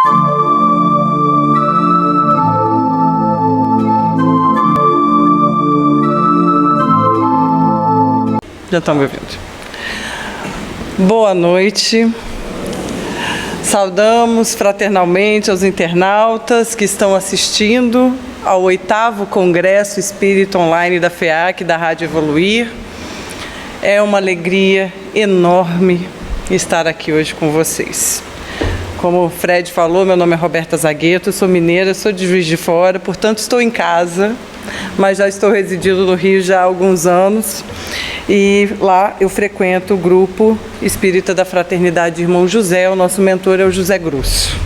Já estão me ouvindo. Boa noite. Saudamos fraternalmente aos internautas que estão assistindo ao 8º Congresso Espírita Online da FEAC, da Rádio Evoluir. É uma alegria enorme estar aqui hoje com vocês. Como o Fred falou, meu nome é Roberta Zagueto, sou mineira, sou de Juiz de Fora, portanto estou em casa, mas já estou residindo no Rio já há alguns anos. E lá eu frequento o grupo espírita da Fraternidade Irmão José, o nosso mentor é o José Grosso.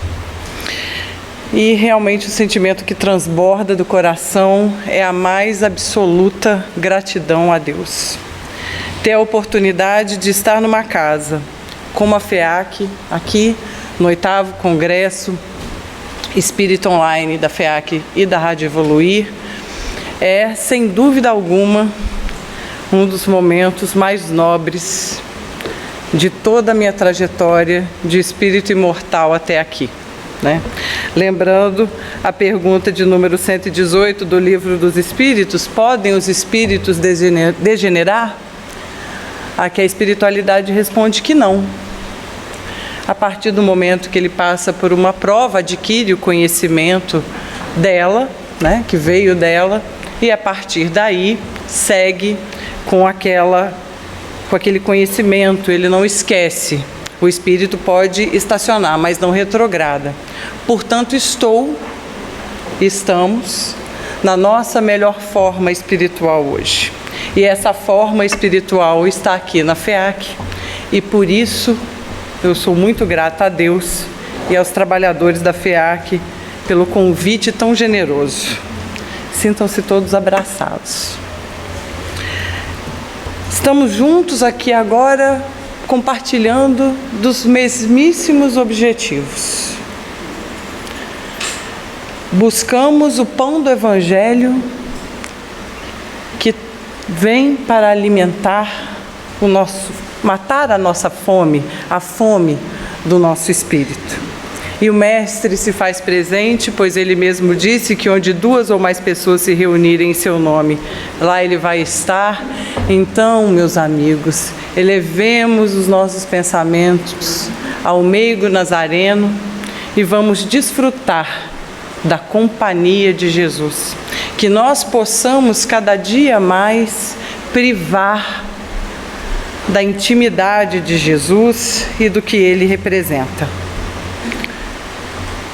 E realmente o sentimento que transborda do coração é a mais absoluta gratidão a Deus. Ter a oportunidade de estar numa casa como a FEAC, aqui no 8º Congresso Espírita Online da FEAC e da Rádio Evoluir, é, sem dúvida alguma, um dos momentos mais nobres de toda a minha trajetória de espírito imortal até aqui, né? Lembrando a pergunta de número 118 do Livro dos Espíritos: podem os espíritos degenerar? A que a espiritualidade responde que não. A partir do momento que ele passa por uma prova, adquire o conhecimento dela, né, que veio dela, e a partir daí segue com aquele conhecimento, ele não esquece. O espírito pode estacionar, mas não retrograda. Portanto, estamos na nossa melhor forma espiritual hoje. E essa forma espiritual está aqui na FEAC, e por isso eu sou muito grata a Deus e aos trabalhadores da FEAC pelo convite tão generoso. Sintam-se todos abraçados. Estamos juntos aqui agora, compartilhando dos mesmíssimos objetivos. Buscamos o pão do Evangelho que vem para alimentar matar a nossa fome, a fome do nosso espírito. E o Mestre se faz presente, pois ele mesmo disse que onde 2 ou mais pessoas se reunirem em seu nome, lá ele vai estar. Então, meus amigos, elevemos os nossos pensamentos ao meigo Nazareno e vamos desfrutar da companhia de Jesus. Que nós possamos cada dia mais privar da intimidade de Jesus e do que ele representa.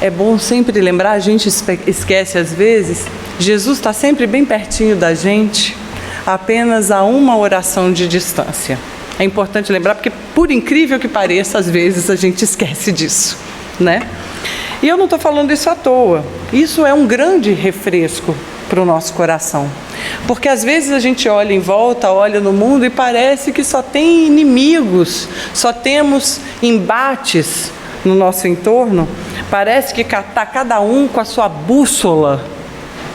É bom sempre lembrar, a gente esquece às vezes, Jesus está sempre bem pertinho da gente, apenas a uma oração de distância. É importante lembrar, porque por incrível que pareça, às vezes a gente esquece disso, né? E eu não estou falando isso à toa, isso é um grande refresco para o nosso coração. Porque às vezes a gente olha em volta, olha no mundo e parece que só tem inimigos, só temos embates no nosso entorno. Parece que está cada um com a sua bússola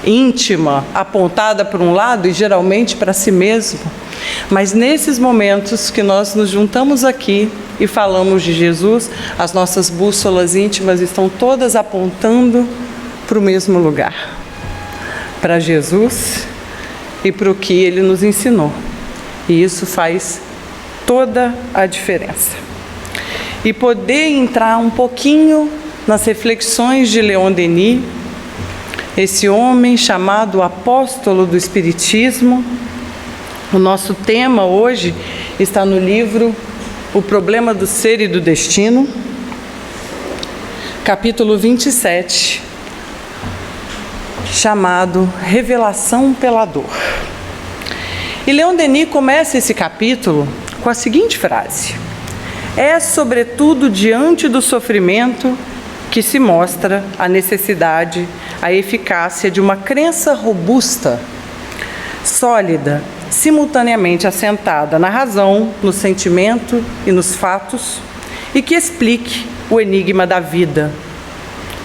íntima apontada para um lado e geralmente para si mesmo. Mas nesses momentos que nós nos juntamos aqui e falamos de Jesus, as nossas bússolas íntimas estão todas apontando para o mesmo lugar, para Jesus e para o que ele nos ensinou. E isso faz toda a diferença. E poder entrar um pouquinho nas reflexões de Leon Denis, esse homem chamado apóstolo do Espiritismo. O nosso tema hoje está no livro O Problema do Ser e do Destino, capítulo 27, chamado Revelação pela Dor. E Leon Denis começa esse capítulo com a seguinte frase: é sobretudo diante do sofrimento que se mostra a necessidade, a eficácia de uma crença robusta, sólida, simultaneamente assentada na razão, no sentimento e nos fatos, e que explique o enigma da vida,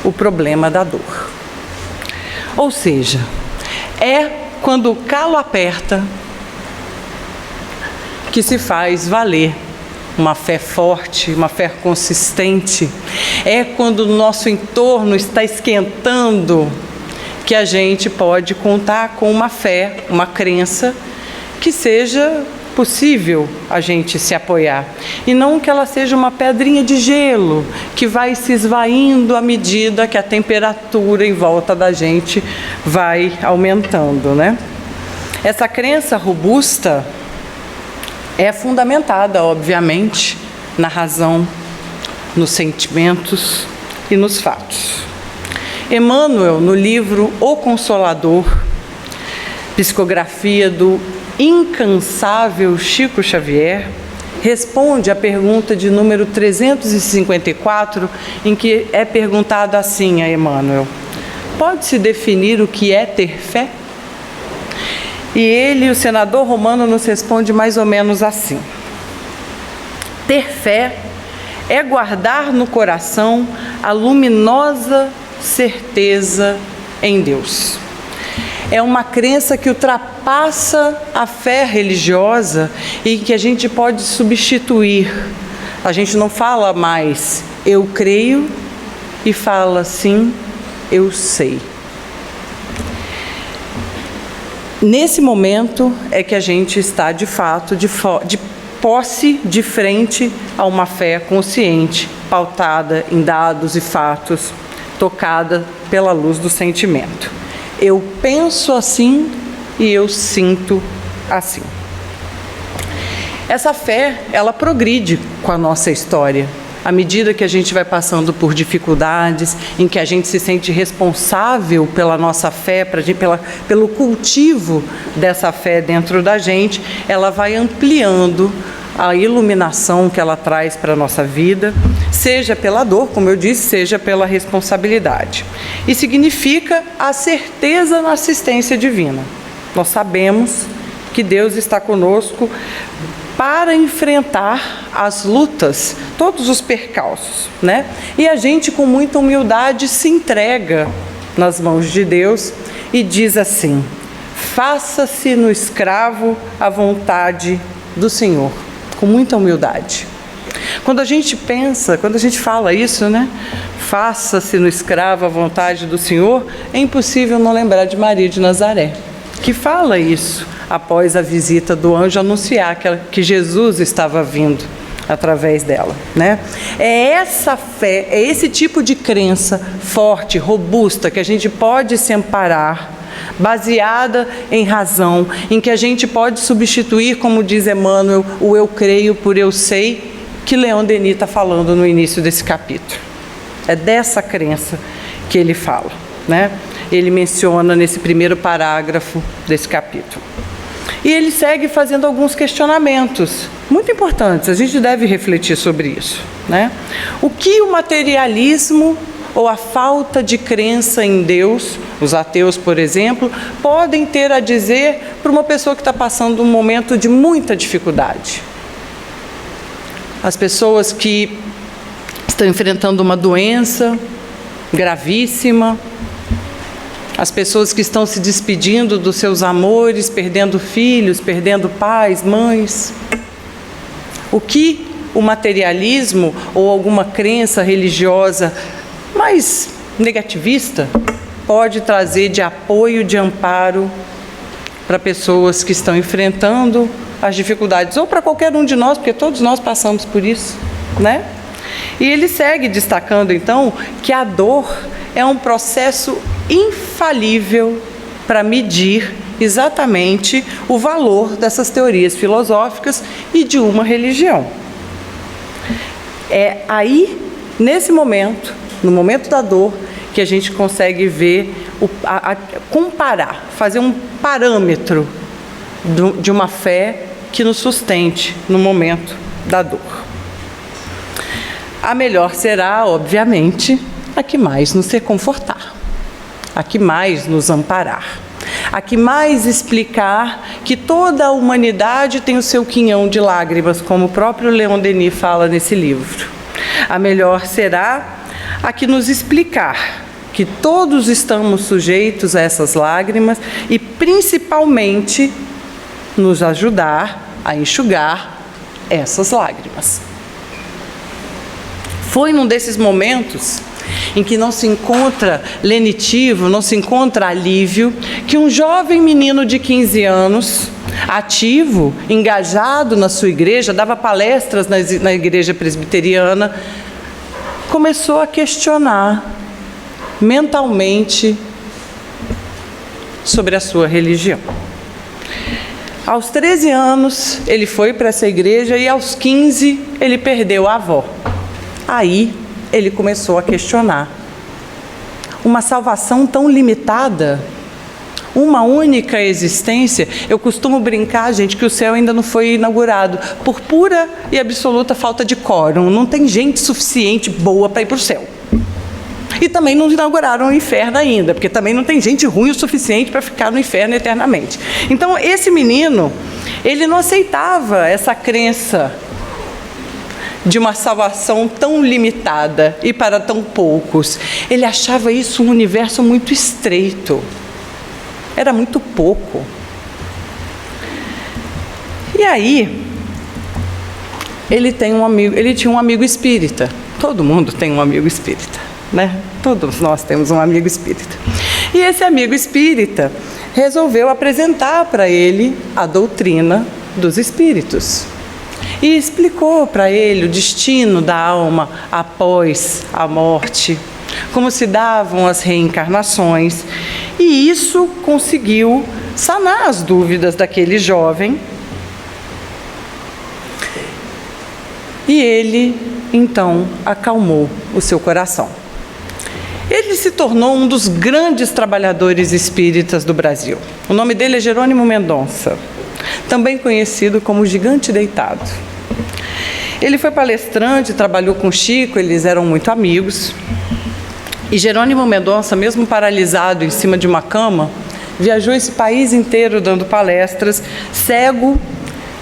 o problema da dor. Ou seja, é quando o calo aperta que se faz valer uma fé forte, uma fé consistente. É quando o nosso entorno está esquentando que a gente pode contar com uma fé, uma crença que seja possível a gente se apoiar. E não que ela seja uma pedrinha de gelo que vai se esvaindo à medida que a temperatura em volta da gente vai aumentando, né? Essa crença robusta é fundamentada, obviamente, na razão, nos sentimentos e nos fatos. Emmanuel, no livro O Consolador, psicografia do incansável Chico Xavier, responde à pergunta de número 354, em que é perguntado assim a Emmanuel: pode-se definir o que é ter fé? E ele, o senador romano, nos responde mais ou menos assim: ter fé é guardar no coração a luminosa certeza em Deus. É uma crença que ultrapassa a fé religiosa e que a gente pode substituir. A gente não fala mais eu creio e fala sim, eu sei. Nesse momento é que a gente está de fato de posse de frente a uma fé consciente, pautada em dados e fatos, tocada pela luz do sentimento. Eu penso assim e eu sinto assim. Essa fé, ela progride com a nossa história. À medida que a gente vai passando por dificuldades, em que a gente se sente responsável pela nossa fé, pelo cultivo dessa fé dentro da gente, ela vai ampliando a iluminação que ela traz para a nossa vida, seja pela dor, como eu disse, seja pela responsabilidade. E significa a certeza na assistência divina. Nós sabemos que Deus está conosco para enfrentar as lutas, todos os percalços, né? E a gente, com muita humildade, se entrega nas mãos de Deus e diz assim: faça-se no escravo a vontade do Senhor, com muita humildade. Quando a gente pensa, quando a gente fala isso, né? Faça-se no escravo a vontade do Senhor, é impossível não lembrar de Maria de Nazaré, que fala isso após a visita do anjo anunciar que Jesus estava vindo através dela, né? É essa fé, é esse tipo de crença forte, robusta, que a gente pode se amparar, baseada em razão, em que a gente pode substituir, como diz Emmanuel, o eu creio por eu sei, que Leon Denis está falando no início desse capítulo. É dessa crença que ele fala, né? Ele menciona nesse primeiro parágrafo desse capítulo. E ele segue fazendo alguns questionamentos muito importantes, a gente deve refletir sobre isso, né? O que o materialismo ou a falta de crença em Deus, os ateus, por exemplo, podem ter a dizer para uma pessoa que está passando um momento de muita dificuldade? As pessoas que estão enfrentando uma doença gravíssima, as pessoas que estão se despedindo dos seus amores, perdendo filhos, perdendo pais, mães. O que o materialismo ou alguma crença religiosa mais negativista pode trazer de apoio, de amparo para pessoas que estão enfrentando as dificuldades, ou para qualquer um de nós, porque todos nós passamos por isso, né? E ele segue destacando, então, que a dor é um processo infalível para medir exatamente o valor dessas teorias filosóficas e de uma religião. É aí, nesse momento, no momento da dor, que a gente consegue ver, comparar, fazer um parâmetro de uma fé que nos sustente no momento da dor. A melhor será, obviamente, a que mais nos reconfortar, a que mais nos amparar, a que mais explicar que toda a humanidade tem o seu quinhão de lágrimas, como o próprio Leon Denis fala nesse livro. A melhor será a que nos explicar que todos estamos sujeitos a essas lágrimas e, principalmente, nos ajudar a enxugar essas lágrimas. Foi num desses momentos em que não se encontra lenitivo, não se encontra alívio, que um jovem menino de 15 anos, ativo, engajado na sua igreja, dava palestras na igreja presbiteriana, começou a questionar mentalmente sobre a sua religião. Aos 13 anos, ele foi para essa igreja e aos 15 ele perdeu a avó. Aí ele começou a questionar. Uma salvação tão limitada, uma única existência. Eu costumo brincar, gente, que o céu ainda não foi inaugurado por pura e absoluta falta de quórum. Não tem gente suficiente boa para ir para o céu. E também não inauguraram o inferno ainda, porque também não tem gente ruim o suficiente para ficar no inferno eternamente. Então, esse menino, ele não aceitava essa crença de uma salvação tão limitada e para tão poucos. Ele achava isso um universo muito estreito. Era muito pouco. E aí, ele tinha um amigo espírita. Todo mundo tem um amigo espírita, né? Todos nós temos um amigo espírita. E esse amigo espírita resolveu apresentar para ele a doutrina dos espíritos. E explicou para ele o destino da alma após a morte, como se davam as reencarnações. E isso conseguiu sanar as dúvidas daquele jovem. E ele, então, acalmou o seu coração. Ele se tornou um dos grandes trabalhadores espíritas do Brasil. O nome dele é Jerônimo Mendonça, também conhecido como Gigante Deitado. Ele foi palestrante, trabalhou com Chico, eles eram muito amigos. E Jerônimo Mendonça, mesmo paralisado em cima de uma cama, viajou esse país inteiro dando palestras, cego,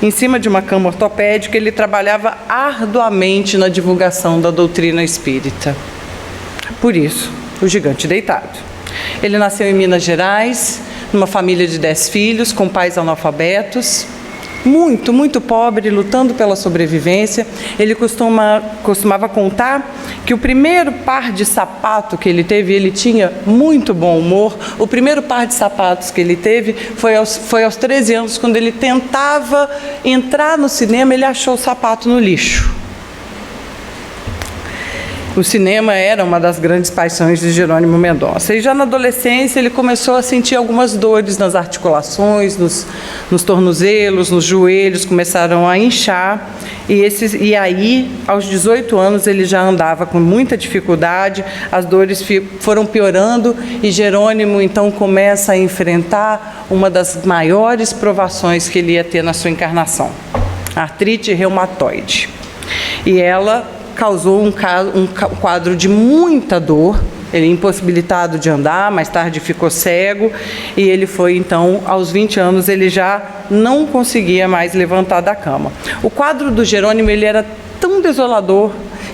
em cima de uma cama ortopédica. Ele trabalhava arduamente na divulgação da doutrina espírita. Por isso, o Gigante Deitado. Ele nasceu em Minas Gerais, numa família de 10 filhos, com pais analfabetos, muito pobre, lutando pela sobrevivência. Ele costumava contar que o primeiro par de sapato que ele teve, ele tinha muito bom humor. O primeiro par de sapatos que ele teve foi aos 13 anos, quando ele tentava entrar no cinema, ele achou o sapato no lixo. O cinema era uma das grandes paixões de Jerônimo Mendonça. E já na adolescência ele começou a sentir algumas dores nas articulações, nos tornozelos, nos joelhos, começaram a inchar. E aí, aos 18 anos, ele já andava com muita dificuldade, as dores foram piorando e Jerônimo então começa a enfrentar uma das maiores provações que ele ia ter na sua encarnação, a artrite reumatoide. E ela causou um quadro de muita dor. Ele impossibilitado de andar, mais tarde ficou cego, e ele foi então, aos 20 anos, ele já não conseguia mais levantar da cama. O quadro do Jerônimo, ele era tão desolador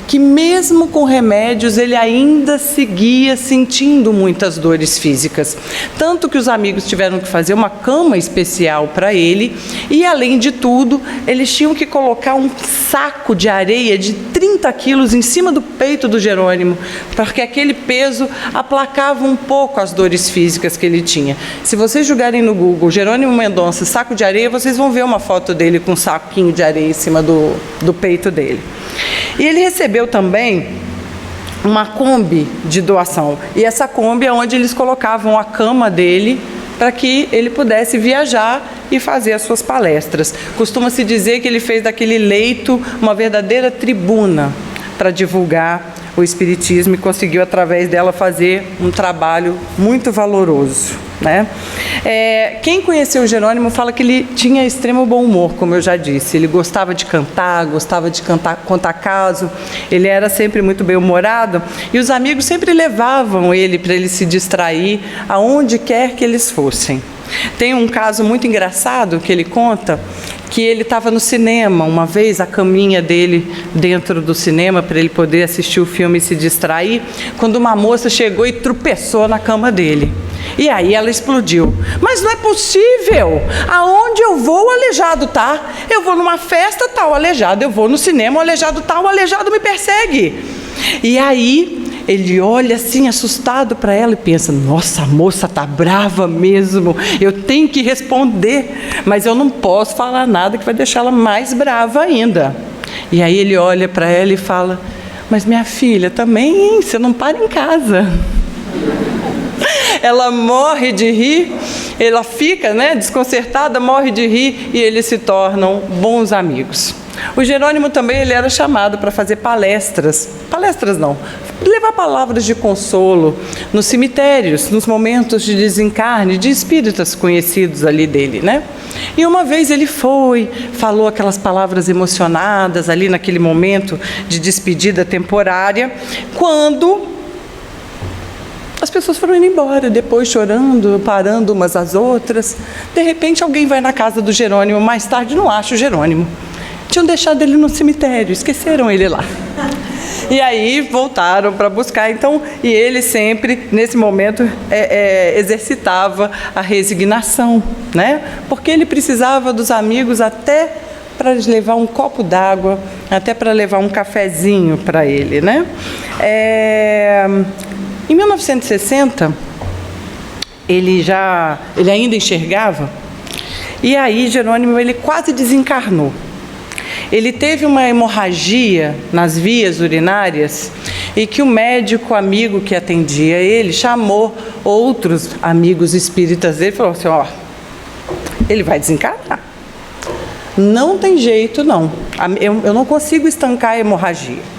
que mesmo com remédios ele ainda seguia sentindo muitas dores físicas. Tanto que os amigos tiveram que fazer uma cama especial para ele e, além de tudo, eles tinham que colocar um saco de areia de 30 quilos em cima do peito do Jerônimo, porque aquele peso aplacava um pouco as dores físicas que ele tinha. Se vocês jogarem no Google Jerônimo Mendonça saco de areia, vocês vão ver uma foto dele com um saquinho de areia em cima do peito dele. E ele recebeu também uma Kombi de doação. E essa Kombi é onde eles colocavam a cama dele para que ele pudesse viajar e fazer as suas palestras. Costuma-se dizer que ele fez daquele leito uma verdadeira tribuna para divulgar o Espiritismo e conseguiu, através dela, fazer um trabalho muito valoroso, né? Quem conheceu o Jerônimo fala que ele tinha extremo bom humor, como eu já disse. Ele gostava de cantar, contar caso, ele era sempre muito bem-humorado e os amigos sempre levavam ele para ele se distrair aonde quer que eles fossem. Tem um caso muito engraçado que ele conta, que ele estava no cinema uma vez, a caminha dele dentro do cinema para ele poder assistir o filme e se distrair, quando uma moça chegou e tropeçou na cama dele. E aí ela explodiu. Mas não é possível. Aonde eu vou, o aleijado tá. Eu vou numa festa, tá o aleijado. Eu vou no cinema, o aleijado tá. O aleijado me persegue. E aí ele olha assim, assustado para ela e pensa, nossa, a moça tá brava mesmo. Eu tenho que responder, mas eu não posso falar nada que vai deixá-la mais brava ainda. E aí ele olha para ela e fala, mas minha filha, também, hein? Você não para em casa. Ela morre de rir, ela fica, desconcertada, morre de rir e eles se tornam bons amigos. O Jerônimo também ele era chamado para fazer palestras não, levar palavras de consolo nos cemitérios, nos momentos de desencarne de espíritas conhecidos ali dele, E uma vez ele falou aquelas palavras emocionadas ali naquele momento de despedida temporária, quando as pessoas foram indo embora, depois chorando, parando umas às outras. De repente alguém vai na casa do Jerônimo, mais tarde não acha o Jerônimo. Tinham deixado ele no cemitério, esqueceram ele lá. E aí voltaram para buscar, e ele sempre, nesse momento, exercitava a resignação, Porque ele precisava dos amigos até para levar um copo d'água, até para levar um cafezinho para ele, Em 1960, ele ainda enxergava, e aí Jerônimo ele quase desencarnou. Ele teve uma hemorragia nas vias urinárias e que o médico amigo que atendia ele chamou outros amigos espíritas dele e falou assim, ele vai desencarnar. Não tem jeito não, eu não consigo estancar a hemorragia.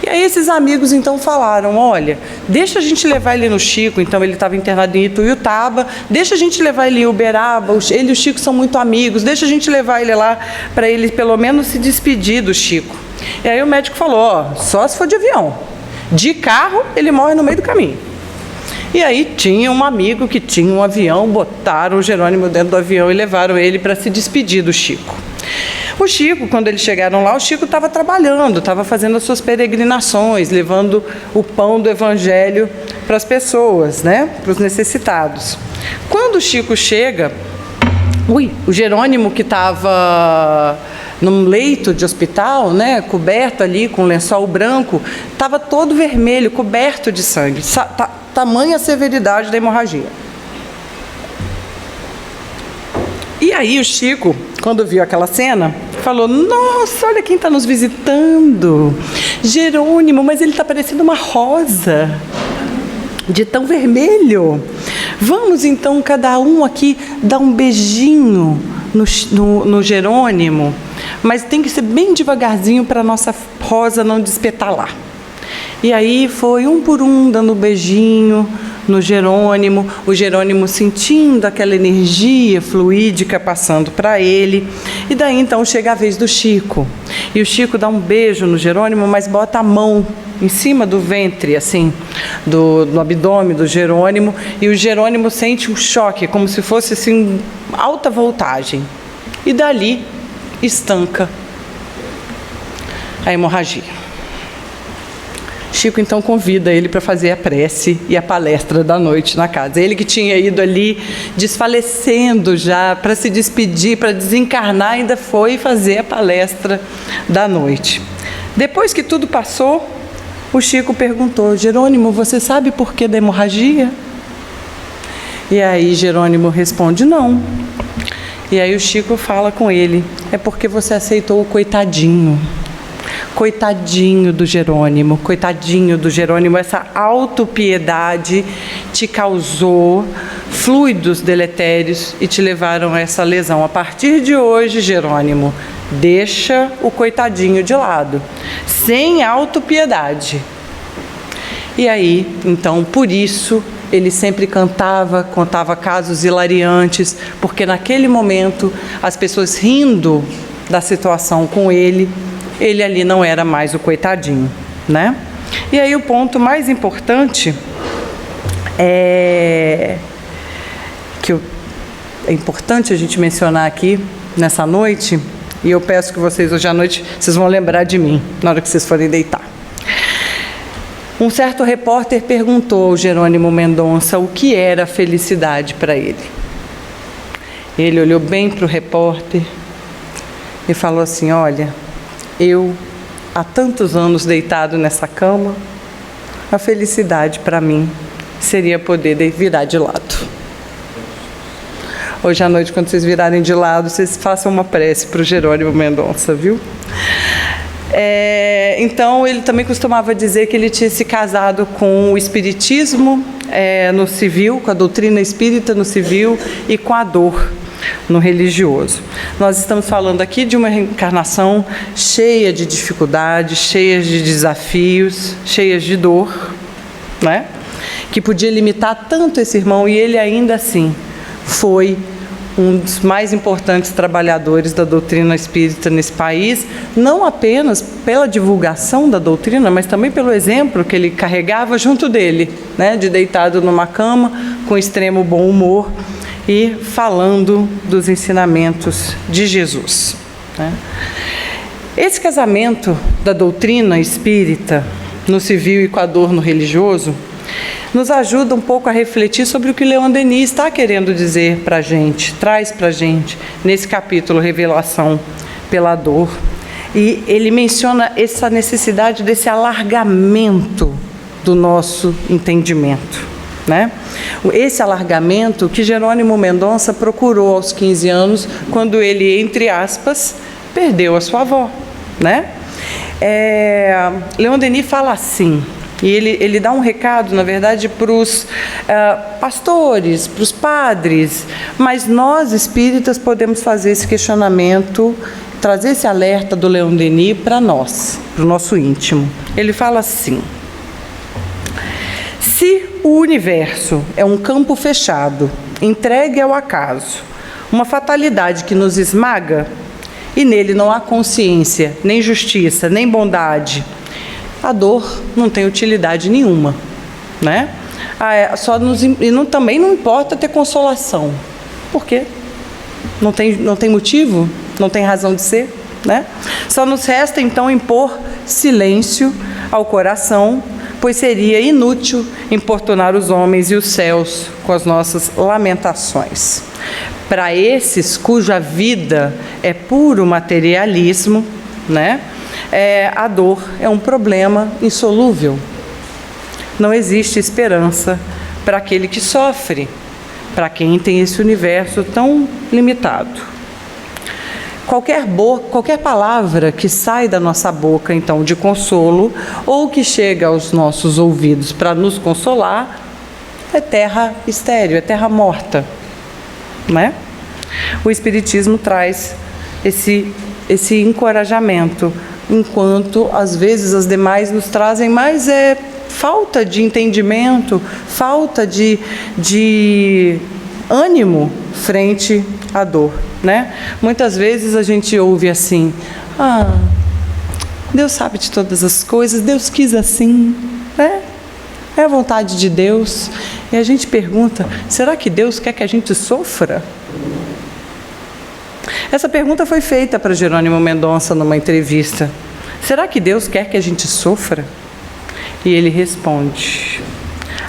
E aí esses amigos então falaram, olha, deixa a gente levar ele no Chico, então ele estava internado em Ituiutaba, deixa a gente levar ele em Uberaba, ele e o Chico são muito amigos, deixa a gente levar ele lá para ele pelo menos se despedir do Chico. E aí o médico falou, só se for de avião, de carro ele morre no meio do caminho. E aí tinha um amigo que tinha um avião, botaram o Jerônimo dentro do avião e levaram ele para se despedir do Chico. O Chico, quando eles chegaram lá, o Chico estava trabalhando, estava fazendo as suas peregrinações, levando o pão do Evangelho para as pessoas, para os necessitados. Quando o Chico chega, o Jerônimo, que estava num leito de hospital, coberto ali com lençol branco, estava todo vermelho, coberto de sangue, tamanha severidade da hemorragia. E aí o Chico, quando viu aquela cena, falou, nossa, olha quem está nos visitando, Jerônimo, mas ele está parecendo uma rosa, de tão vermelho. Vamos então cada um aqui dar um beijinho no Jerônimo, mas tem que ser bem devagarzinho para a nossa rosa não despetalar. E aí foi um por um dando um beijinho no Jerônimo, o Jerônimo sentindo aquela energia fluídica passando para ele. E daí então chega a vez do Chico. E o Chico dá um beijo no Jerônimo, mas bota a mão em cima do ventre, assim, do abdômen do Jerônimo, e o Jerônimo sente um choque, como se fosse assim, alta voltagem. E dali estanca a hemorragia. Chico então convida ele para fazer a prece e a palestra da noite na casa. Ele que tinha ido ali desfalecendo já para se despedir, para desencarnar, ainda foi fazer a palestra da noite. Depois que tudo passou, o Chico perguntou, Jerônimo, você sabe por que da hemorragia? E aí Jerônimo responde, não. E aí o Chico fala com ele, é porque você aceitou o coitadinho. Coitadinho do Jerônimo, essa autopiedade te causou fluidos deletérios e te levaram a essa lesão. A partir de hoje, Jerônimo, deixa o coitadinho de lado, sem autopiedade. E aí, então, por isso, ele sempre contava casos hilariantes, porque naquele momento, as pessoas rindo da situação com ele ali não era mais o coitadinho, E aí o ponto mais importante é importante a gente mencionar aqui nessa noite, e eu peço que vocês hoje à noite, vocês vão lembrar de mim na hora que vocês forem deitar. Um certo repórter perguntou ao Jerônimo Mendonça o que era felicidade para ele. Ele olhou bem para o repórter e falou assim: olha, eu, há tantos anos deitado nessa cama, a felicidade para mim seria poder virar de lado. Hoje à noite, quando vocês virarem de lado, vocês façam uma prece para o Jerônimo Mendonça, viu? Então, ele também costumava dizer que ele tinha se casado com o espiritismo no civil, com a doutrina espírita no civil e com a dor no religioso. Nós estamos falando aqui de uma reencarnação cheia de dificuldades, cheia de desafios, cheia de dor, né? Que podia limitar tanto esse irmão, e ele ainda assim foi um dos mais importantes trabalhadores da doutrina espírita nesse país, não apenas pela divulgação da doutrina, mas também pelo exemplo que ele carregava junto dele, né? De deitado numa cama, com extremo bom humor e falando dos ensinamentos de Jesus, né? Esse casamento da doutrina espírita no civil e com a dor no religioso nos ajuda um pouco a refletir sobre o que Leon Denis está querendo dizer para a gente, traz para a gente nesse capítulo Revelação pela Dor. E ele menciona essa necessidade desse alargamento do nosso entendimento, né? Esse alargamento que Jerônimo Mendonça procurou aos 15 anos, quando ele, entre aspas, perdeu a sua avó, né? Leon Denis fala assim, e ele dá um recado, na verdade, para os pastores, para os padres, mas nós espíritas podemos fazer esse questionamento, trazer esse alerta do Leon Denis para nós, para o nosso íntimo. Ele fala assim: se o universo é um campo fechado, entregue ao acaso, uma fatalidade que nos esmaga, e nele não há consciência, nem justiça, nem bondade, a dor não tem utilidade nenhuma, né? Também não importa ter consolação. Por quê? Não tem motivo, não tem razão de ser, né? Só nos resta então impor silêncio ao coração, pois seria inútil importunar os homens e os céus com as nossas lamentações. Para esses cuja vida é puro materialismo, né? A dor é um problema insolúvel. Não existe esperança para aquele que sofre, para quem tem esse universo tão limitado. Qualquer palavra que sai da nossa boca, então, de consolo, ou que chega aos nossos ouvidos para nos consolar, é terra estéril, é terra morta, né? O Espiritismo traz esse encorajamento, enquanto às vezes as demais nos trazem mais falta de entendimento, falta de ânimo frente à dor, né? Muitas vezes a gente ouve assim: Deus sabe de todas as coisas, Deus quis assim, né? É a vontade de Deus. E a gente pergunta: será que Deus quer que a gente sofra? Essa pergunta foi feita para Jerônimo Mendonça numa entrevista. Será que Deus quer que a gente sofra? E ele responde: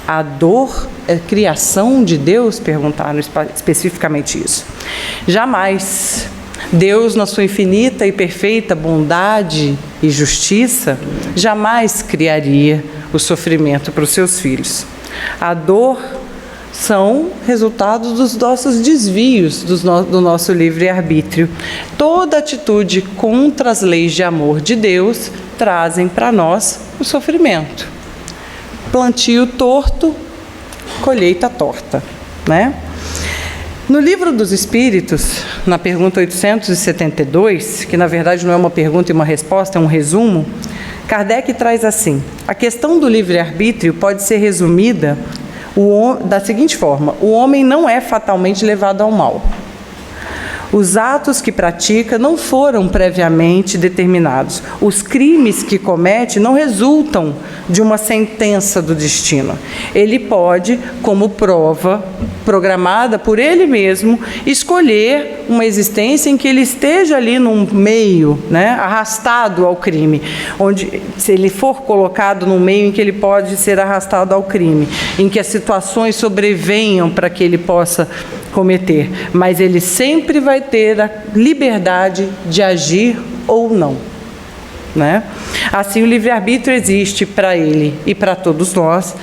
a dor é criação de Deus? Perguntaram especificamente isso. Jamais. Deus, na sua infinita e perfeita bondade e justiça, jamais criaria o sofrimento para os seus filhos. A dor são resultados dos nossos desvios do nosso livre-arbítrio. Toda atitude contra as leis de amor de Deus trazem para nós o sofrimento. Plantio torto, colheita torta, né? No Livro dos Espíritos, na pergunta 872, que na verdade não é uma pergunta e uma resposta, é um resumo, Kardec traz assim: a questão do livre-arbítrio pode ser resumida da seguinte forma: o homem não é fatalmente levado ao mal. Os atos que pratica não foram previamente determinados. Os crimes que comete não resultam de uma sentença do destino. Ele pode, como prova programada por ele mesmo, escolher uma existência em que ele esteja ali num meio, né, arrastado ao crime, onde, se ele for colocado num meio em que ele pode ser arrastado ao crime, em que as situações sobrevenham para que ele possa cometer, mas ele sempre vai ter a liberdade de agir ou não, né? Assim, o livre-arbítrio existe para ele e para todos nós,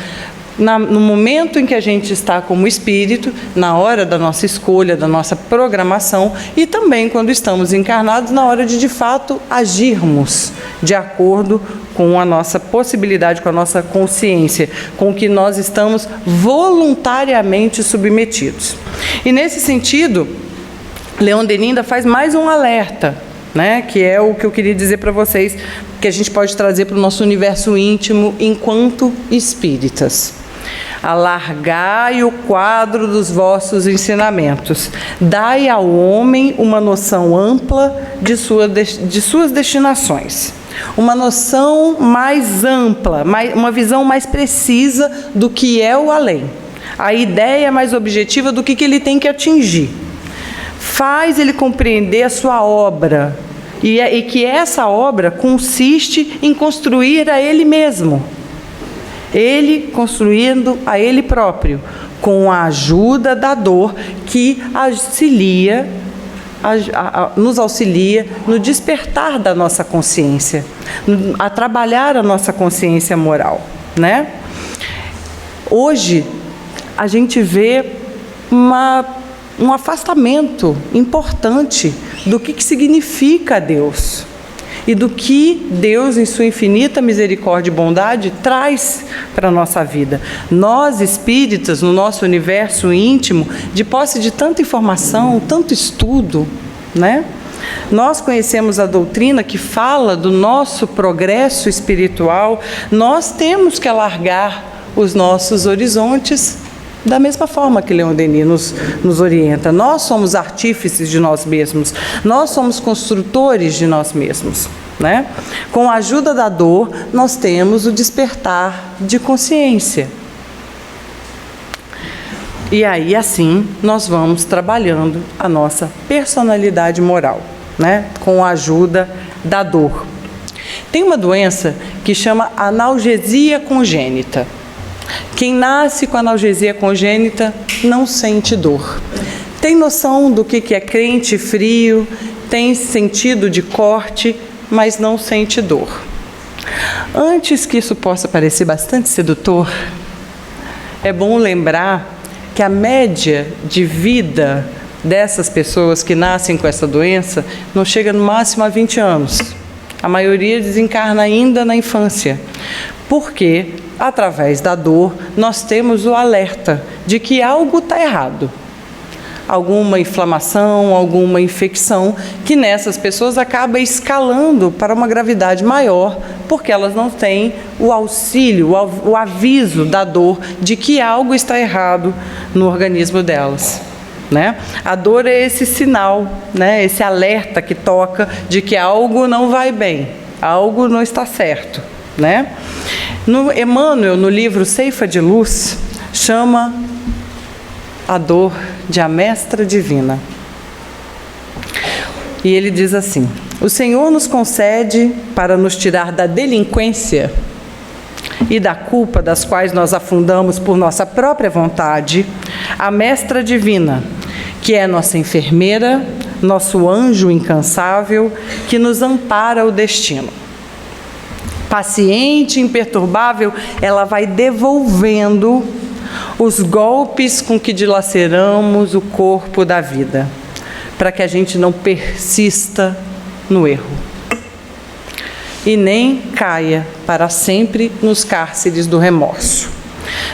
no momento em que a gente está como espírito, na hora da nossa escolha, da nossa programação, e também quando estamos encarnados, na hora de fato agirmos de acordo com a nossa possibilidade, com a nossa consciência, com o que nós estamos voluntariamente submetidos. E nesse sentido, Leon Denis ainda faz mais um alerta, né, que é o que eu queria dizer para vocês, que a gente pode trazer para o nosso universo íntimo enquanto espíritas. Alargai o quadro dos vossos ensinamentos, dai ao homem uma noção ampla de suas destinações, uma noção mais ampla, uma visão mais precisa do que é o além, a ideia mais objetiva do que ele tem que atingir. Faz ele compreender a sua obra, e que essa obra consiste em construir a ele mesmo, ele construindo a ele próprio, com a ajuda da dor que nos auxilia no despertar da nossa consciência, a trabalhar a nossa consciência moral, né? Hoje, a gente vê um afastamento importante do que significa Deus e do que Deus, em sua infinita misericórdia e bondade, traz para a nossa vida. Nós, espíritas, no nosso universo íntimo, de posse de tanta informação, tanto estudo, né? Nós conhecemos a doutrina que fala do nosso progresso espiritual, nós temos que alargar os nossos horizontes da mesma forma que Leon Denis nos orienta. Nós somos artífices de nós mesmos, nós somos construtores de nós mesmos, né? Com a ajuda da dor, nós temos o despertar de consciência. E aí, assim, nós vamos trabalhando a nossa personalidade moral, né? Com a ajuda da dor. Tem uma doença que chama analgesia congênita. Quem nasce com analgesia congênita não sente dor. Tem noção do que é crente frio, tem sentido de corte, mas não sente dor. Antes que isso possa parecer bastante sedutor, é bom lembrar que a média de vida dessas pessoas que nascem com essa doença não chega no máximo a 20 anos. A maioria desencarna ainda na infância, porque através da dor, nós temos o alerta de que algo está errado. Alguma inflamação, alguma infecção, que nessas pessoas acaba escalando para uma gravidade maior, porque elas não têm o auxílio, o aviso da dor de que algo está errado no organismo delas, né? A dor é esse sinal, né? Esse alerta que toca de que algo não vai bem, algo não está certo, né? Emmanuel, no livro Ceifa de Luz, chama a dor de a mestra divina. E ele diz assim: o Senhor nos concede, para nos tirar da delinquência e da culpa das quais nós afundamos por nossa própria vontade, a mestra divina, que é nossa enfermeira, nosso anjo incansável, que nos ampara o destino. Paciente, imperturbável, ela vai devolvendo os golpes com que dilaceramos o corpo da vida, para que a gente não persista no erro e nem caia para sempre nos cárceres do remorso.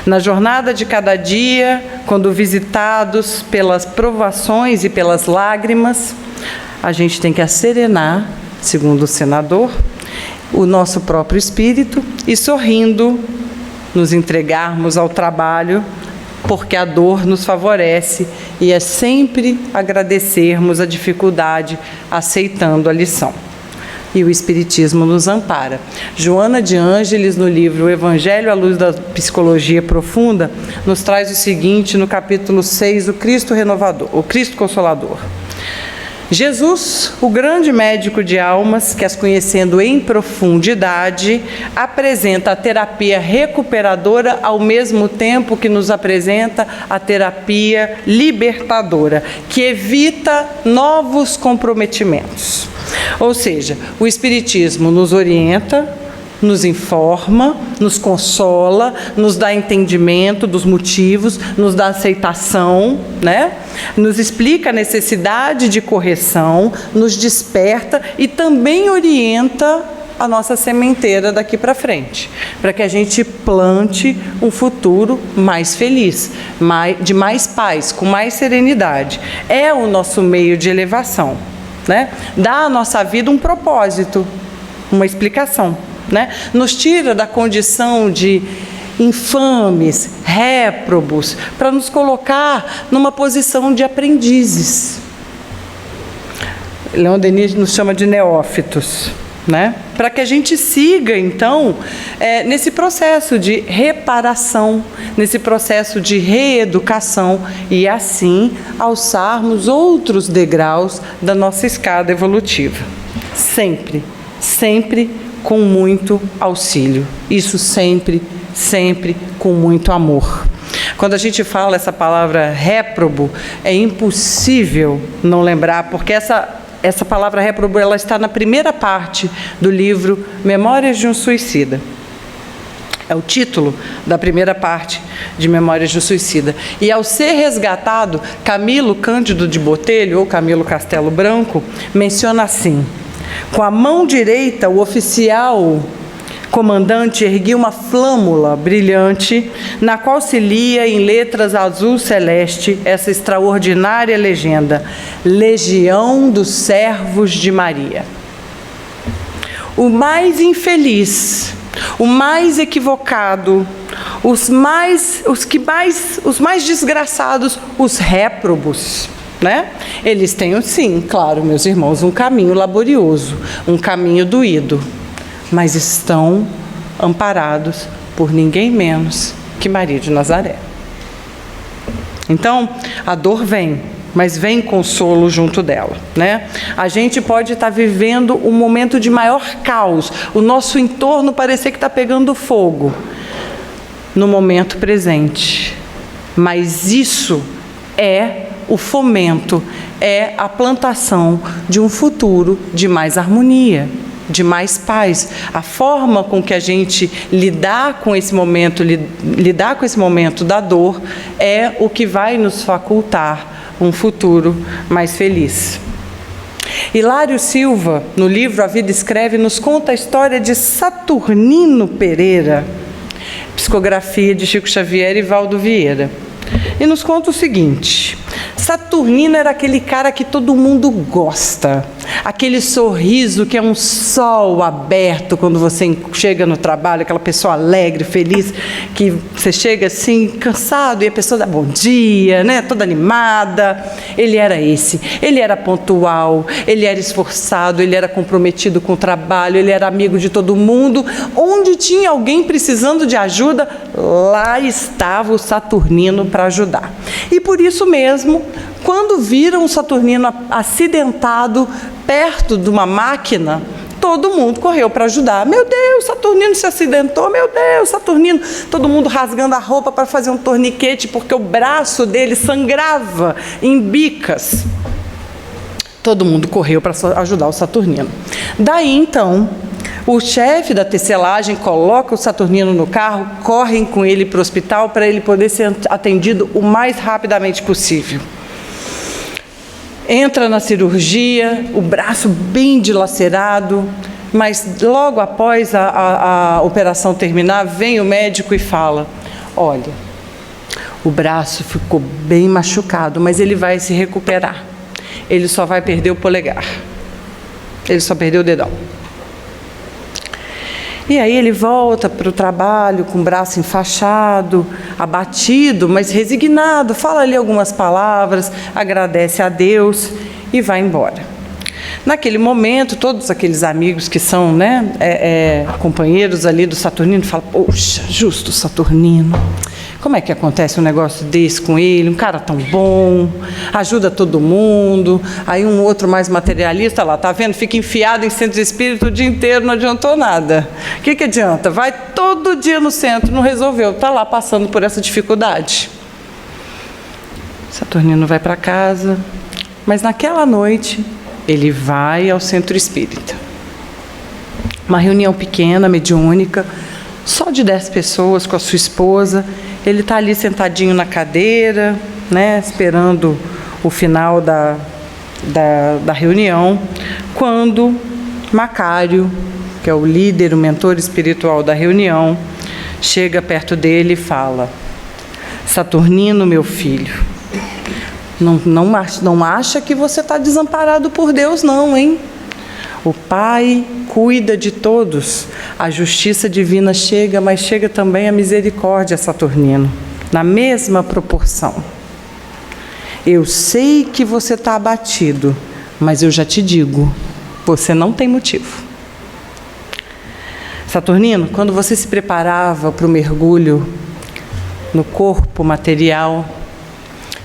Na jornada de cada dia, quando visitados pelas provações e pelas lágrimas, a gente tem que asserenar, segundo o senador, o nosso próprio espírito e, sorrindo, nos entregarmos ao trabalho, porque a dor nos favorece, e é sempre agradecermos a dificuldade, aceitando a lição. e o Espiritismo nos ampara. Joana de Ângeles, no livro O Evangelho à Luz da Psicologia Profunda, nos traz o seguinte no capítulo 6, o Cristo Renovador, o Cristo Consolador. Jesus, o grande médico de almas, que as conhecendo em profundidade, apresenta a terapia recuperadora ao mesmo tempo que nos apresenta a terapia libertadora, que evita novos comprometimentos. Ou seja, o Espiritismo nos orienta, nos informa, nos consola, nos dá entendimento dos motivos, nos dá aceitação, né? Nos explica a necessidade de correção, nos desperta e também orienta a nossa sementeira daqui para frente, para que a gente plante um futuro mais feliz, de mais paz, com mais serenidade. É o nosso meio de elevação, né? Dá à nossa vida um propósito, uma explicação. Né? Nos tira da condição de infames, réprobos, para nos colocar numa posição de aprendizes. Leon Denis nos chama de neófitos, né? Para que a gente siga, então, nesse processo de reparação, nesse processo de reeducação e, assim, alçarmos outros degraus da nossa escada evolutiva. Sempre, sempre com muito auxílio. Isso sempre, sempre com muito amor. Quando a gente fala essa palavra réprobo, é impossível não lembrar, porque essa palavra réprobo, ela está na primeira parte do livro Memórias de um Suicida. É o título da primeira parte de Memórias de um Suicida. E ao ser resgatado, Camilo Cândido de Botelho, ou Camilo Castelo Branco, menciona assim: com a mão direita, o oficial comandante erguia uma flâmula brilhante, na qual se lia em letras azul celeste essa extraordinária legenda: Legião dos Servos de Maria. O mais infeliz, o mais equivocado, os mais desgraçados, os réprobos, né? Eles têm, sim, claro, meus irmãos, um caminho laborioso, um caminho doído, mas estão amparados por ninguém menos que Maria de Nazaré. Então, a dor vem, mas vem consolo junto dela, né? A gente pode estar vivendo um momento de maior caos, o nosso entorno parecer que está pegando fogo no momento presente, mas isso é o fomento, é a plantação de um futuro de mais harmonia, de mais paz. A forma com que a gente lidar com esse momento da dor é o que vai nos facultar um futuro mais feliz. Hilário Silva, no livro A Vida Escreve, nos conta a história de Saturnino Pereira, psicografia de Chico Xavier e Valdo Vieira, e nos conta o seguinte: Saturnino era aquele cara que todo mundo gosta, aquele sorriso que é um sol aberto quando você chega no trabalho, aquela pessoa alegre, feliz, que você chega assim, cansado, e a pessoa dá bom dia, né? Toda animada. Ele era esse, ele era pontual, ele era esforçado, ele era comprometido com o trabalho, ele era amigo de todo mundo. Onde tinha alguém precisando de ajuda, lá estava o Saturnino para ajudar. E por isso mesmo, quando viram o Saturnino acidentado perto de uma máquina, todo mundo correu para ajudar. Meu Deus, Saturnino se acidentou, meu Deus, Saturnino. Todo mundo rasgando a roupa para fazer um torniquete, porque o braço dele sangrava em bicas. Todo mundo correu para ajudar o Saturnino. Daí, então, o chefe da tecelagem coloca o Saturnino no carro, correm com ele para o hospital para ele poder ser atendido o mais rapidamente possível. Entra na cirurgia, o braço bem dilacerado, mas logo após a operação terminar, vem o médico e fala: olha, o braço ficou bem machucado, mas ele vai se recuperar. Ele só vai perder o polegar. Ele só perdeu o dedão. E aí ele volta para o trabalho com o braço enfaixado, abatido, mas resignado, fala ali algumas palavras, agradece a Deus e vai embora. Naquele momento, todos aqueles amigos que são, né, companheiros ali do Saturnino falam: poxa, justo Saturnino, como é que acontece um negócio desse com ele? Um cara tão bom, ajuda todo mundo. Aí um outro mais materialista lá, tá vendo? Fica enfiado em centro espírita o dia inteiro, não adiantou nada. O que adianta? Vai todo dia no centro, não resolveu, está lá passando por essa dificuldade. Saturnino vai para casa, mas naquela noite ele vai ao centro espírita. Uma reunião pequena, mediúnica, só de 10 pessoas com a sua esposa. Ele está ali sentadinho na cadeira, né, esperando o final da reunião, quando Macário, que é o líder, o mentor espiritual da reunião, chega perto dele e fala: Saturnino, meu filho, não acha que você está desamparado por Deus não, hein? O Pai cuida de todos. A justiça divina chega, mas chega também a misericórdia, Saturnino, na mesma proporção. Eu sei que você está abatido, mas eu já te digo, você não tem motivo. Saturnino, quando você se preparava para o mergulho no corpo material,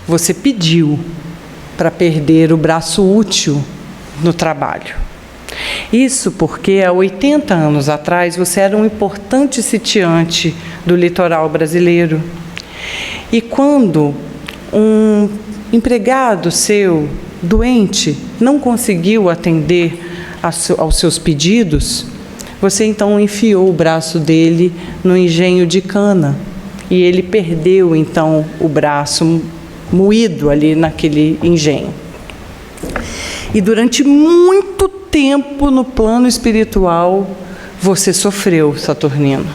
você pediu para perder o braço útil no trabalho. Isso porque há 80 anos atrás você era um importante sitiante do litoral brasileiro. E quando um empregado seu, doente, não conseguiu atender aos seus pedidos, você então enfiou o braço dele no engenho de cana. E ele perdeu então o braço moído ali naquele engenho. E durante muito tempo no plano espiritual você sofreu, Saturnino.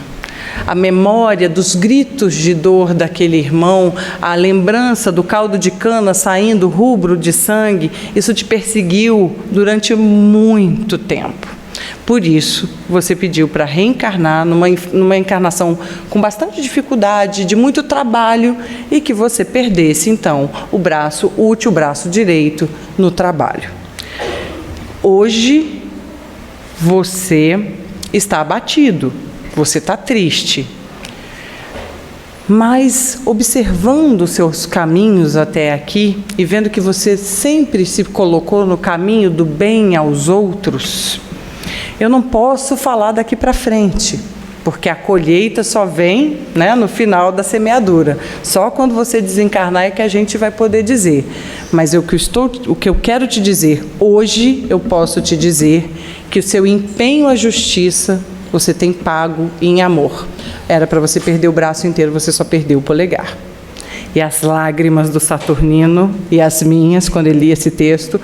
A memória dos gritos de dor daquele irmão, a lembrança do caldo de cana saindo rubro de sangue, isso te perseguiu durante muito tempo. Por isso, você pediu para reencarnar numa encarnação com bastante dificuldade, de muito trabalho, e que você perdesse, então, o braço útil, o braço direito, no trabalho. Hoje, você está abatido, você está triste. Mas, observando os seus caminhos até aqui, e vendo que você sempre se colocou no caminho do bem aos outros, eu não posso falar daqui para frente, porque a colheita só vem, né, no final da semeadura. Só quando você desencarnar é que a gente vai poder dizer. Mas o que eu quero te dizer, hoje eu posso te dizer que o seu empenho à justiça você tem pago em amor. Era para você perder o braço inteiro, você só perdeu o polegar. E as lágrimas do Saturnino e as minhas, quando ele lia esse texto,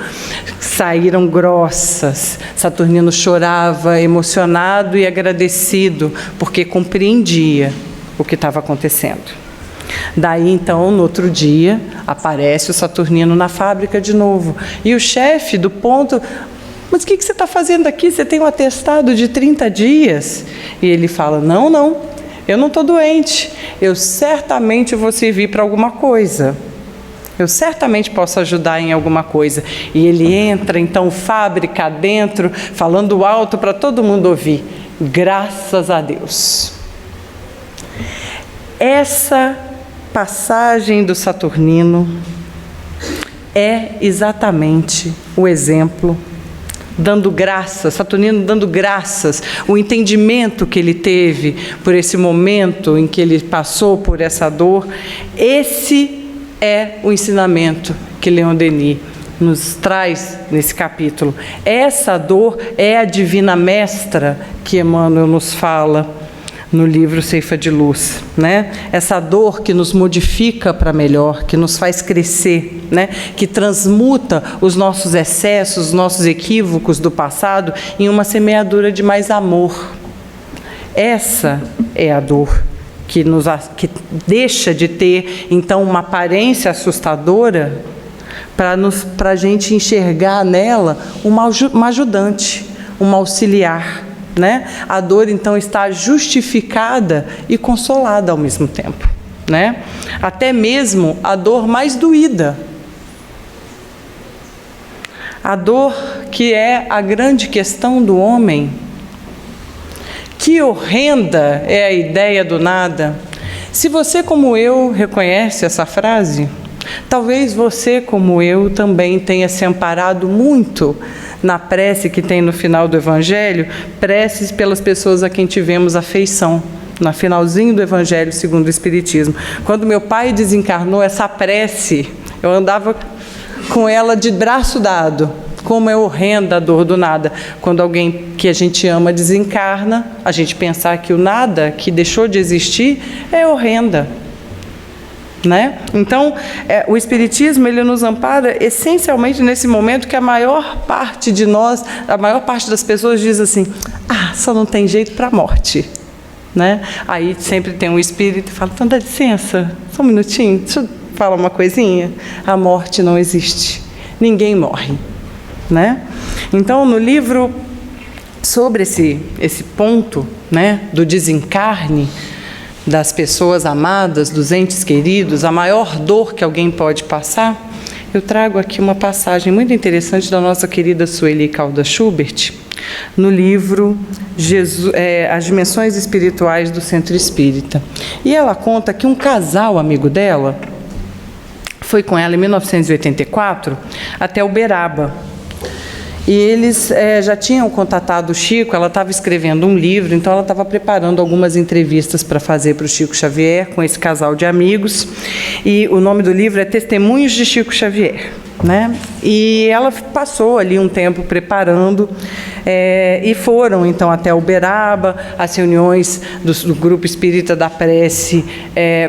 saíram grossas. Saturnino chorava, emocionado e agradecido, porque compreendia o que estava acontecendo. Daí, então, no outro dia, aparece o Saturnino na fábrica de novo. E o chefe do ponto: mas o que você está fazendo aqui? Você tem um atestado de 30 dias? E ele fala: não, eu não estou doente. Eu certamente vou servir para alguma coisa. Eu certamente posso ajudar em alguma coisa. E ele entra, então, fábrica dentro, falando alto para todo mundo ouvir: graças a Deus. Essa passagem do Saturnino é exatamente o exemplo, dando graças, Saturnino dando graças, o entendimento que ele teve por esse momento em que ele passou por essa dor. Esse é o ensinamento que Leon Denis nos traz nesse capítulo. Essa dor é a divina mestra que Emmanuel nos fala no livro Ceifa de Luz, né? Essa dor que nos modifica para melhor, que nos faz crescer, né? Que transmuta os nossos excessos, os nossos equívocos do passado em uma semeadura de mais amor. Essa é a dor que deixa de ter, então, uma aparência assustadora para a gente enxergar nela uma ajudante, uma auxiliar, né? A dor, então, está justificada e consolada ao mesmo tempo, né? Até mesmo a dor mais doída. A dor que é a grande questão do homem. Que horrenda é a ideia do nada. Se você, como eu, reconhece essa frase, talvez você, como eu, também tenha se amparado muito na prece que tem no final do Evangelho, preces pelas pessoas a quem tivemos afeição. No finalzinho do Evangelho segundo o Espiritismo. Quando meu pai desencarnou, essa prece, eu andava com ela de braço dado. Como é horrenda a dor do nada. Quando alguém que a gente ama desencarna, a gente pensar que o nada que deixou de existir é horrenda. Né? Então, o Espiritismo ele nos ampara essencialmente nesse momento que a maior parte de nós, a maior parte das pessoas diz assim, só não tem jeito para a morte. Né? Aí sempre tem um espírito que fala, então dá licença, só um minutinho, deixa eu falar uma coisinha. A morte não existe, ninguém morre. Né? Então, no livro, sobre esse ponto, né, do desencarne das pessoas amadas, dos entes queridos, a maior dor que alguém pode passar, eu trago aqui uma passagem muito interessante da nossa querida Sueli Caldas Schubert, no livro As Dimensões Espirituais do Centro Espírita. E ela conta que um casal amigo dela foi com ela em 1984 até Uberaba. E eles já tinham contatado o Chico, ela estava escrevendo um livro, então ela estava preparando algumas entrevistas para fazer para o Chico Xavier com esse casal de amigos. E o nome do livro é Testemunhos de Chico Xavier. Né? E ela passou ali um tempo preparando e foram então até Uberaba. As reuniões do Grupo Espírita da Prece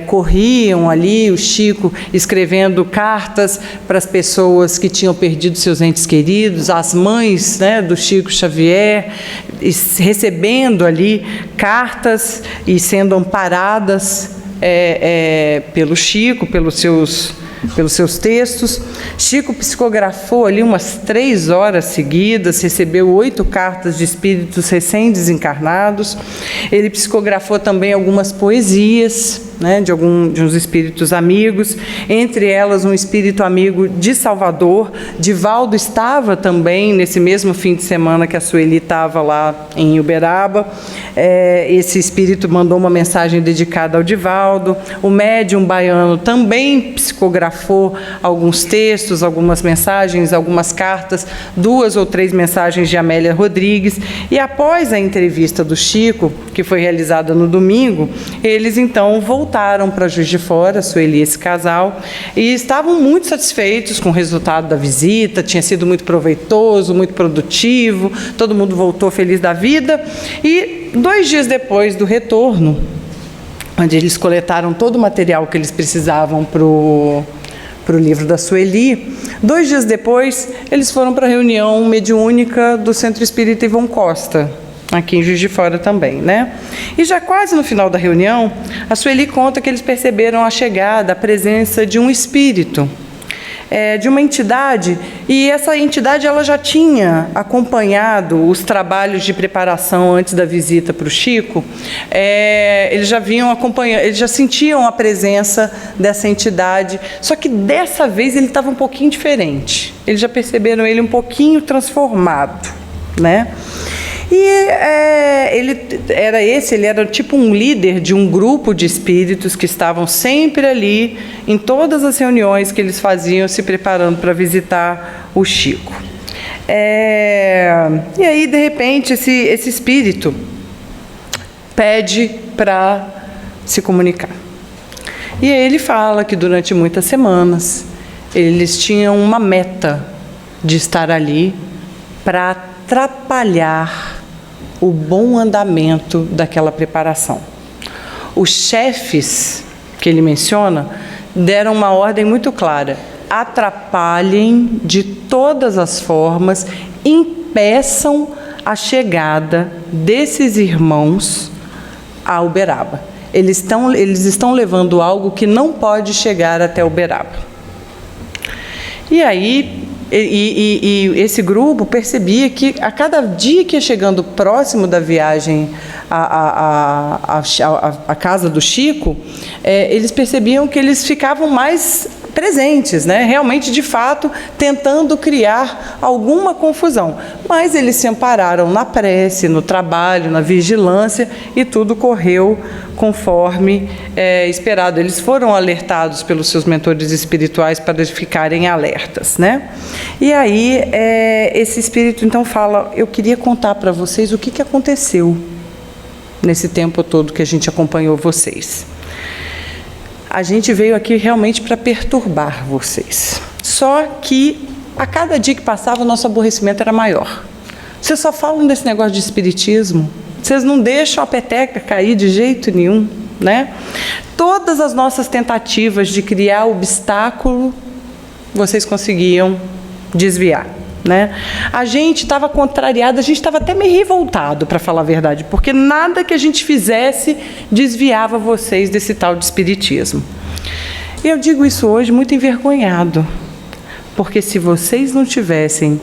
corriam ali, o Chico escrevendo cartas para as pessoas que tinham perdido seus entes queridos, as mães, né, do Chico Xavier, recebendo ali cartas e sendo amparadas pelo Chico, pelos seus textos. Chico psicografou ali umas 3 horas seguidas, recebeu 8 cartas de espíritos recém-desencarnados. Ele psicografou também algumas poesias, né, de uns espíritos amigos, entre elas um espírito amigo de Salvador. Divaldo estava também nesse mesmo fim de semana que a Sueli estava lá em Uberaba. Esse espírito mandou uma mensagem dedicada ao Divaldo. O médium baiano também psicografou alguns textos, algumas mensagens, algumas cartas, 2 ou 3 mensagens de Amélia Rodrigues. E após a entrevista do Chico, que foi realizada no domingo, eles então voltaram para Juiz de Fora, Sueli e esse casal, e estavam muito satisfeitos com o resultado da visita. Tinha sido muito proveitoso, muito produtivo, todo mundo voltou feliz da vida. E 2 dias depois do retorno, onde eles coletaram todo o material que eles precisavam para o livro da Sueli, 2 dias depois, eles foram para a reunião mediúnica do Centro Espírita Ivon Costa, aqui em Juiz de Fora também, né? E já quase no final da reunião, a Sueli conta que eles perceberam a chegada, a presença de um espírito, de uma entidade, e essa entidade ela já tinha acompanhado os trabalhos de preparação antes da visita para o Chico. Eles já vinham acompanhando, eles já sentiam a presença dessa entidade, só que dessa vez ele estava um pouquinho diferente. Eles já perceberam ele um pouquinho transformado, né? E ele era tipo um líder de um grupo de espíritos que estavam sempre ali, em todas as reuniões que eles faziam, se preparando para visitar o Chico. E aí, de repente, esse espírito pede para se comunicar. E aí ele fala que durante muitas semanas eles tinham uma meta de estar ali para atrapalhar o bom andamento daquela preparação. Os chefes que ele menciona deram uma ordem muito clara: atrapalhem de todas as formas, impeçam a chegada desses irmãos a Uberaba. Eles estão levando algo que não pode chegar até Uberaba. E aí, esse grupo percebia que a cada dia que ia chegando próximo da viagem à casa do Chico, eles percebiam que eles ficavam mais presentes, né? Realmente, de fato, tentando criar alguma confusão. Mas eles se ampararam na prece, no trabalho, na vigilância, e tudo correu conforme esperado. Eles foram alertados pelos seus mentores espirituais para ficarem alertas, né? E aí, esse espírito então fala: eu queria contar para vocês o que aconteceu nesse tempo todo que a gente acompanhou vocês. A gente veio aqui realmente para perturbar vocês. Só que a cada dia que passava, o nosso aborrecimento era maior. Vocês só falam desse negócio de espiritismo. Vocês não deixam a peteca cair de jeito nenhum, né? Todas as nossas tentativas de criar obstáculo, vocês conseguiam desviar, né? A gente estava contrariado, a gente estava até meio revoltado, para falar a verdade, porque nada que a gente fizesse desviava vocês desse tal de espiritismo. E eu digo isso hoje muito envergonhado, porque se vocês não tivessem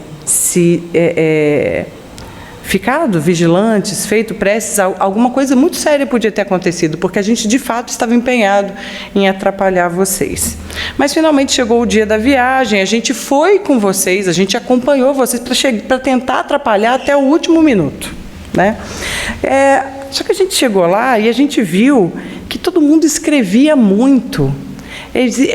ficado vigilantes, feito preces, alguma coisa muito séria podia ter acontecido, porque a gente de fato estava empenhado em atrapalhar vocês. Mas finalmente chegou o dia da viagem, a gente foi com vocês, a gente acompanhou vocês para tentar atrapalhar até o último minuto, né? Só que a gente chegou lá e a gente viu que todo mundo escrevia muito.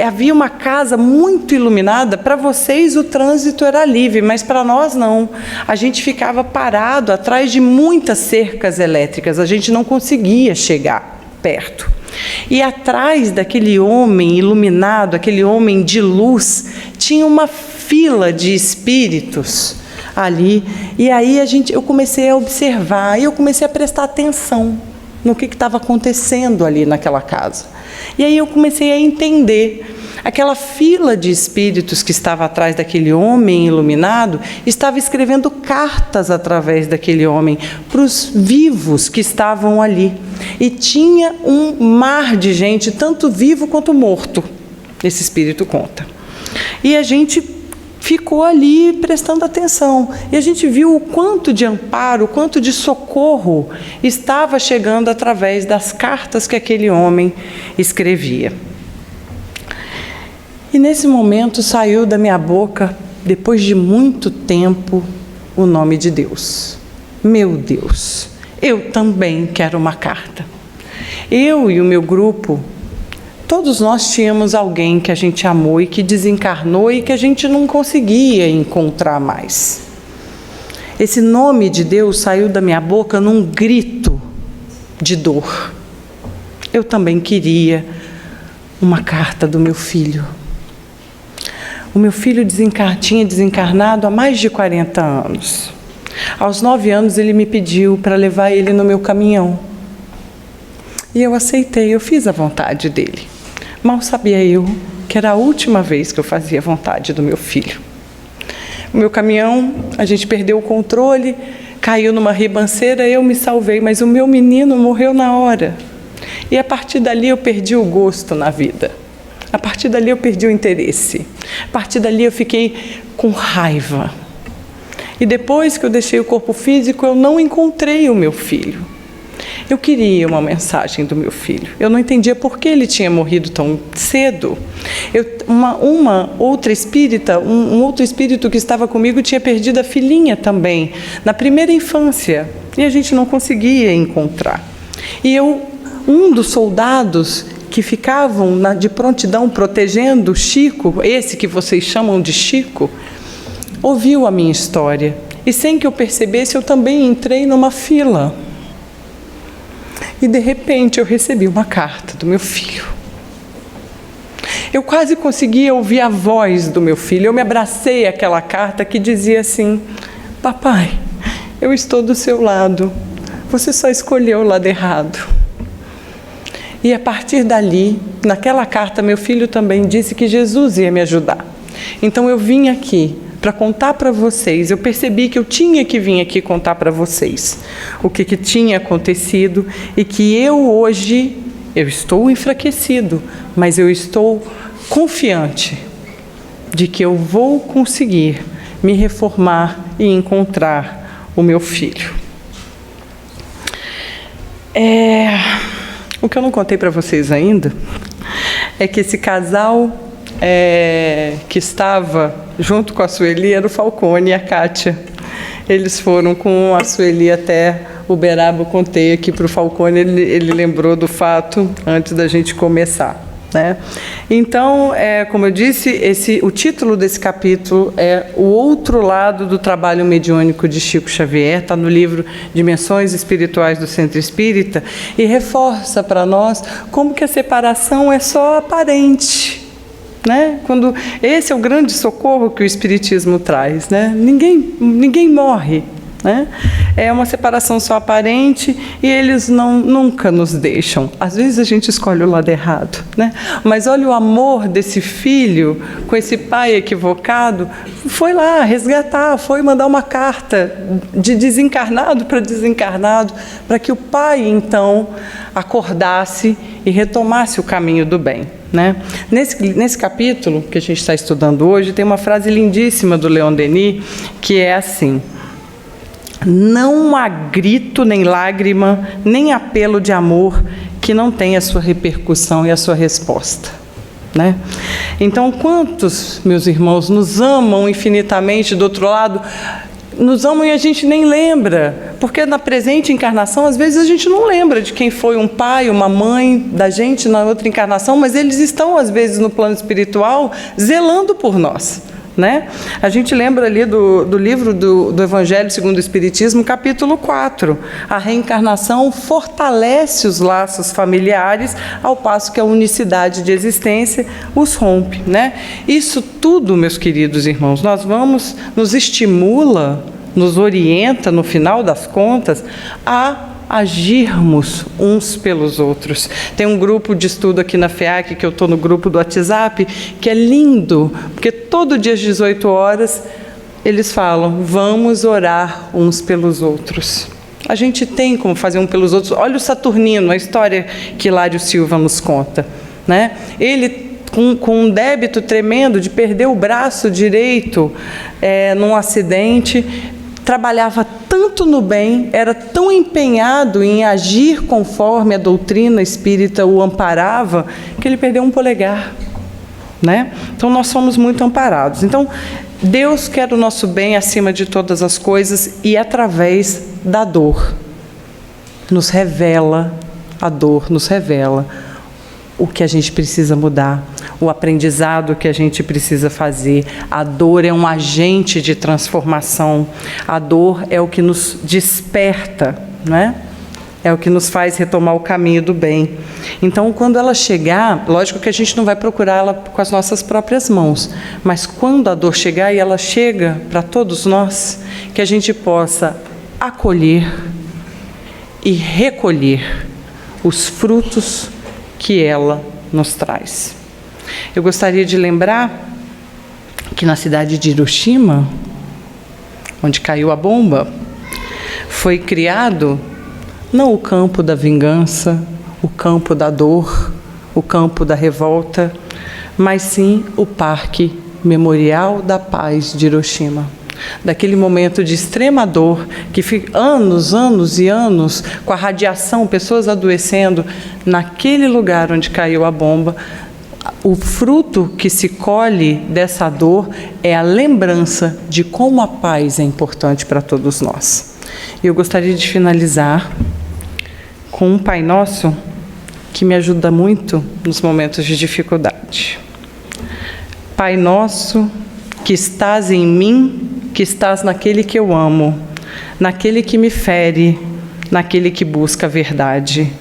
Havia uma casa muito iluminada. Para vocês o trânsito era livre, mas para nós não. A gente ficava parado atrás de muitas cercas elétricas, a gente não conseguia chegar perto. E atrás daquele homem iluminado, aquele homem de luz, tinha uma fila de espíritos ali. E aí eu comecei a observar, e eu comecei a prestar atenção no que estava acontecendo ali naquela casa. E aí eu comecei a entender. Aquela fila de espíritos que estava atrás daquele homem iluminado estava escrevendo cartas através daquele homem para os vivos que estavam ali. E tinha um mar de gente, tanto vivo quanto morto, esse espírito conta. E a gente ficou ali prestando atenção. E a gente viu o quanto de amparo, o quanto de socorro estava chegando através das cartas que aquele homem escrevia. E nesse momento saiu da minha boca, depois de muito tempo, o nome de Deus. Meu Deus, eu também quero uma carta. Eu e o meu grupo, todos nós tínhamos alguém que a gente amou e que desencarnou e que a gente não conseguia encontrar mais. Esse nome de Deus saiu da minha boca num grito de dor. Eu também queria uma carta do meu filho. O meu filho tinha desencarnado há mais de 40 anos. Aos 9 anos ele me pediu para levar ele no meu caminhão. E eu aceitei, eu fiz a vontade dele. Mal sabia eu que era a última vez que eu fazia a vontade do meu filho. O meu caminhão, a gente perdeu o controle, caiu numa ribanceira, eu me salvei, mas o meu menino morreu na hora. E a partir dali eu perdi o gosto na vida. A partir dali eu perdi o interesse. A partir dali eu fiquei com raiva. E depois que eu deixei o corpo físico, eu não encontrei o meu filho. Eu queria uma mensagem do meu filho. Eu não entendia por que ele tinha morrido tão cedo. Uma outra espírita, um outro espírito que estava comigo tinha perdido a filhinha também, na primeira infância. E a gente não conseguia encontrar. E um dos soldados que ficavam de prontidão protegendo Chico, esse que vocês chamam de Chico, ouviu a minha história. E sem que eu percebesse, eu também entrei numa fila. E de repente eu recebi uma carta do meu filho. Eu quase conseguia ouvir a voz do meu filho. Eu me abracei àquela carta que dizia assim: papai, eu estou do seu lado. Você só escolheu o lado errado. E a partir dali, naquela carta, meu filho também disse que Jesus ia me ajudar. Então eu vim aqui para contar para vocês. Eu percebi que eu tinha que vir aqui contar para vocês o que tinha acontecido e que eu estou enfraquecido, mas eu estou confiante de que eu vou conseguir me reformar e encontrar o meu filho. O que eu não contei para vocês ainda é que esse casal que estava junto com a Sueli era o Falcone e a Kátia. Eles foram com a Sueli até Uberaba. Eu contei aqui para o Falcone, ele lembrou do fato antes da gente começar, né? Então, como eu disse, o título desse capítulo é O Outro Lado do Trabalho Mediúnico de Chico Xavier, está no livro Dimensões Espirituais do Centro Espírita, e reforça para nós como que a separação é só aparente, né? Quando esse é o grande socorro que o Espiritismo traz, né? Ninguém morre, né? É uma separação só aparente e eles nunca nos deixam. Às vezes a gente escolhe o lado errado, né? Mas olha o amor desse filho com esse pai equivocado. Foi lá resgatar, foi mandar uma carta de desencarnado para desencarnado, para que o pai então acordasse e retomasse o caminho do bem, né? Nesse capítulo que a gente está estudando hoje, tem uma frase lindíssima do Leon Denis, que é assim: não há grito, nem lágrima, nem apelo de amor que não tenha a sua repercussão e a sua resposta, né? Então, quantos, meus irmãos, nos amam infinitamente do outro lado, nos amam e a gente nem lembra, porque na presente encarnação, às vezes a gente não lembra de quem foi um pai, uma mãe da gente na outra encarnação, mas eles estão, às vezes, no plano espiritual, zelando por nós, né? A gente lembra ali do livro do Evangelho segundo o Espiritismo, capítulo 4. A reencarnação fortalece os laços familiares, ao passo que a unicidade de existência os rompe, né? Isso tudo, meus queridos irmãos, nos estimula, nos orienta, no final das contas, a agirmos uns pelos outros. Tem um grupo de estudo aqui na FEAC, que eu estou no grupo do WhatsApp, que é lindo, porque todo dia às 18 horas eles falam, vamos orar uns pelos outros. A gente tem como fazer um pelos outros. Olha o Saturnino, a história que Hilário Silva nos conta, né? Ele, com um débito tremendo de perder o braço direito num acidente, trabalhava tanto no bem, era tão empenhado em agir conforme a doutrina espírita o amparava, que ele perdeu um polegar, né? Então, nós somos muito amparados. Então, Deus quer o nosso bem acima de todas as coisas e, através da dor, nos revela a dor, nos revela o que a gente precisa mudar, o aprendizado que a gente precisa fazer. A dor é um agente de transformação. A dor é o que nos desperta, né? É o que nos faz retomar o caminho do bem. Então, quando ela chegar, lógico que a gente não vai procurá-la com as nossas próprias mãos, mas quando a dor chegar, e ela chega para todos nós, que a gente possa acolher e recolher os frutos que ela nos traz. Eu gostaria de lembrar que na cidade de Hiroshima, onde caiu a bomba, foi criado não o campo da vingança, o campo da dor, o campo da revolta, mas sim o Parque Memorial da Paz de Hiroshima. Daquele momento de extrema dor, que fica anos e anos, com a radiação, pessoas adoecendo, naquele lugar onde caiu a bomba, o fruto que se colhe dessa dor é a lembrança de como a paz é importante para todos nós. E eu gostaria de finalizar com um Pai Nosso que me ajuda muito nos momentos de dificuldade. Pai nosso, que estás em mim, que estás naquele que eu amo, naquele que me fere, naquele que busca a verdade.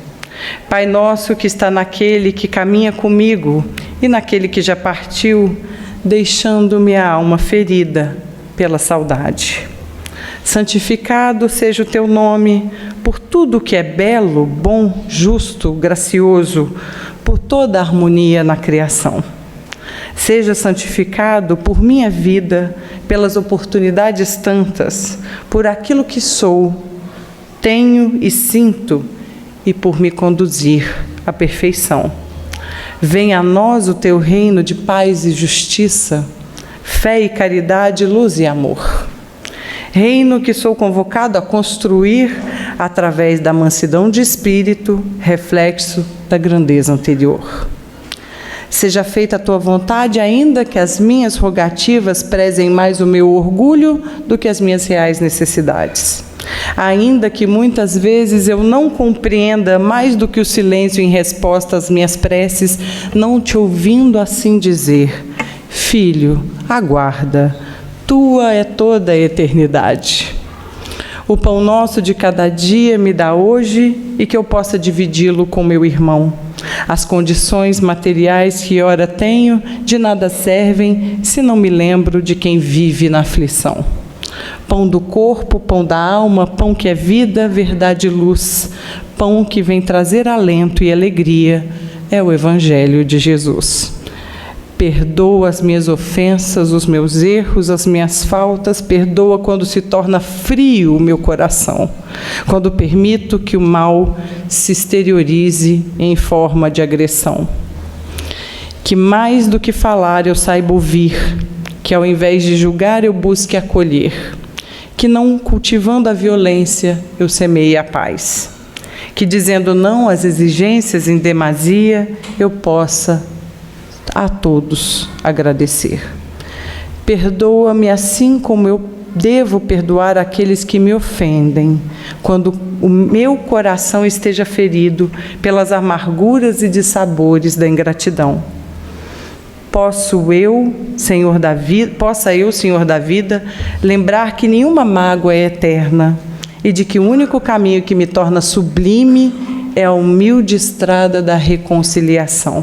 Pai nosso que está naquele que caminha comigo e naquele que já partiu, deixando minha alma ferida pela saudade. Santificado seja o teu nome por tudo que é belo, bom, justo, gracioso, por toda a harmonia na criação. Seja santificado por minha vida, pelas oportunidades tantas, por aquilo que sou, tenho e sinto, e por me conduzir à perfeição. Venha a nós o teu reino de paz e justiça, fé e caridade, luz e amor. Reino que sou convocado a construir através da mansidão de espírito, reflexo da grandeza anterior. Seja feita a tua vontade, ainda que as minhas rogativas prezem mais o meu orgulho do que as minhas reais necessidades. Ainda que muitas vezes eu não compreenda mais do que o silêncio em resposta às minhas preces, não te ouvindo assim dizer: filho, aguarda, tua é toda a eternidade. O pão nosso de cada dia me dá hoje e que eu possa dividi-lo com meu irmão. As condições materiais que ora tenho de nada servem se não me lembro de quem vive na aflição. Pão do corpo, pão da alma, pão que é vida, verdade e luz, pão que vem trazer alento e alegria, é o Evangelho de Jesus. Perdoa as minhas ofensas, os meus erros, as minhas faltas, perdoa quando se torna frio o meu coração, quando permito que o mal se exteriorize em forma de agressão. Que mais do que falar eu saiba ouvir, que ao invés de julgar eu busque acolher, que não cultivando a violência eu semeie a paz, que dizendo não às exigências em demasia eu possa a todos agradecer. Perdoa-me assim como eu devo perdoar aqueles que me ofendem, quando o meu coração esteja ferido pelas amarguras e dissabores da ingratidão. Possa eu, Senhor da vida, lembrar que nenhuma mágoa é eterna e de que o único caminho que me torna sublime é a humilde estrada da reconciliação.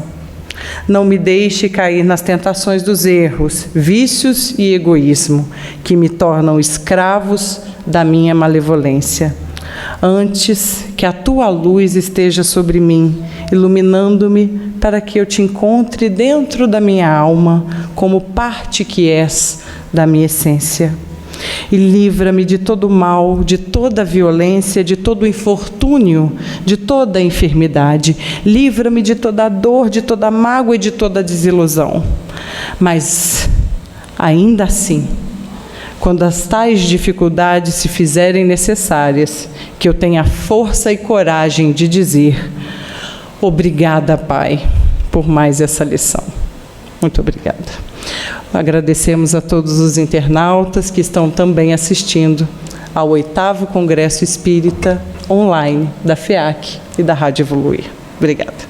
Não me deixe cair nas tentações dos erros, vícios e egoísmo, que me tornam escravos da minha malevolência. Antes, que a tua luz esteja sobre mim, iluminando-me para que eu te encontre dentro da minha alma, como parte que és da minha essência. E livra-me de todo mal, de toda violência, de todo infortúnio, de toda enfermidade. Livra-me de toda dor, de toda mágoa e de toda desilusão. Mas, ainda assim, quando as tais dificuldades se fizerem necessárias, que eu tenha força e coragem de dizer: obrigada, Pai, por mais essa lição. Muito obrigada. Agradecemos a todos os internautas que estão também assistindo ao 8º Congresso Espírita Online da FEAC e da Rádio Evoluir. Obrigada.